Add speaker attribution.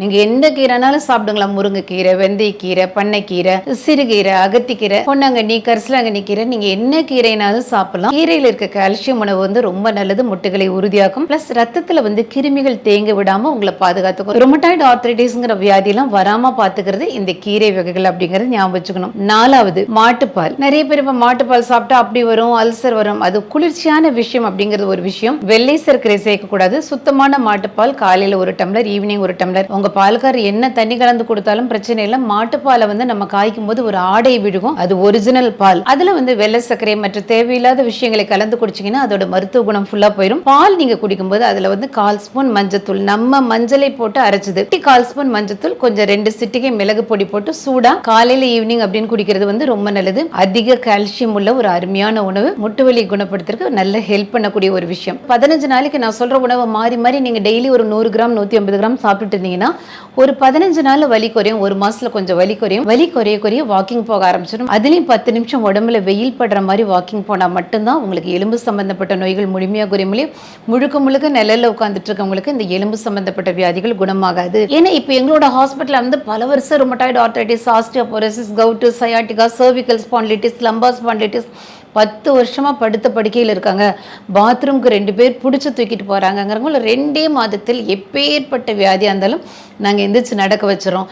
Speaker 1: நீங்க எந்த கீரைனாலும் சாப்பிடுங்களா. முருங்கைக்கீரை, வெந்தயக்கீரை, பண்ணைக்கீரை, சிறுகீரை, அகத்திக்கீரை, பொன்னாங்கண்ணி, கரிசலாங்கண்ணி கீரை, நீங்க என்ன கீரைனாலும் சாப்பிடலாம். கீரையில இருக்க கால்சியம் உணவு ரொம்ப நல்லது. முட்டுகளை உறுதியாக்கும். பிளஸ் ரத்தத்துல கிருமிகள் தேங்க விடாம உங்களை பாதுகாத்துக்கும். ருமட்டாய்டு ஆர்த்ரைட்டிஸ்ங்கிற வியாதி எல்லாம் வராம பாத்துக்கிறது இந்த கீரை வகைகள் அப்படிங்கறது ஞாபகம் வச்சுக்கணும். 4வது மாட்டுப்பால். நிறைய பேர் இப்ப மாட்டுப்பால் சாப்பிட்டா அப்படி வரும், அல்சர் வரும். அது குளிர்ச்சியான விஷயம் அப்படிங்கிறது ஒரு விஷயம். வெள்ளை சர்க்கரை சேர்க்க கூடாது. சுத்தமான மாட்டுப்பால் காலையில 1 டம்ளர், ஈவினிங் 1 டம்ளர். உங்க பால்கார் என்ன தண்ணி கலந்து கொடுத்தாலும் பிரச்சனை இல்லை. மாட்டுப்பாலை நம்ம காய்க்கும் போது ஒரு ஆடை விழுகும். அது ஒரிஜினல் பால். அதுல வெள்ளை சர்க்கரை மற்ற தேவையில்லாத விஷயங்களை கலந்து குடிச்சீங்கன்னா அதோட மருத்துவ குணம் ஃபுல்லா போயிடும். பால் நீங்க குடிக்கும் போது அதுல 1/4 ஸ்பூன் மஞ்சத்தூள், நம்ம மஞ்சளை போட்டு அரைச்சது, 1/4 ஸ்பூன் மஞ்சத்தூள், கொஞ்சம் 2 சிட்டிகை மிளகு பொடி போட்டு சூடா காலையில ஈவினிங் அப்படின்னு குடிக்கிறது ரொம்ப நல்லது. அதிக கால்சியம் உள்ள ஒரு அருமையான உணவு. முட்டுவலி குணப்படுத்துறதுக்கு நல்ல ஹெல்ப் பண்ணக்கூடிய ஒரு விஷயம். 15 நாளைக்கு நான் சொல்ற உணவை மாறி மாறி நீங்க டெய்லி ஒரு 100 கிராம் 150 கிராம் சாப்பிட்டுட்டு இருந்தீங்கன்னா ஒரு 15 நாள்ல வலி குறையும். 1 மாசத்துல கொஞ்சம் வலி குறையும். வலி குறைய வாக்கிங் போக ஆரம்பிச்சிடும். அதுலயும் 10 நிமிஷம் உடம்புல வெயில் படுற மாதிரி வாக்கிங் போனா மட்டும்தான் உங்களுக்கு எலும்பு சம்பந்தப்பட்ட நோய்கள் முழுமையா குறையும். முழுக்க நிழல்ல உட்கார்ந்துட்டு இருக்கவங்களுக்கு இந்த எலும்பு சம்பந்தப்பட்ட வியாதிகள் குணமாகாது. ஏன்னா இப்ப எங்களோட ஹாஸ்பிட்டல் பல வருஷம் rheumatoid arthritis, osteoporosis, gout, sciatica, cervical spondylitis, lumbar spondylitis 10 வருஷமா படுத்த படுக்கையில் இருக்காங்க. பாத்ரூம்க்கு 2 பேர் பிடிச்சி தூக்கிட்டு போறாங்கிறவங்கள 2 மாதத்தில் எப்பேற்பட்ட வியாதியா இருந்தாலும் நாங்கள் எந்திரிச்சு நடக்க வச்சிடறோம்.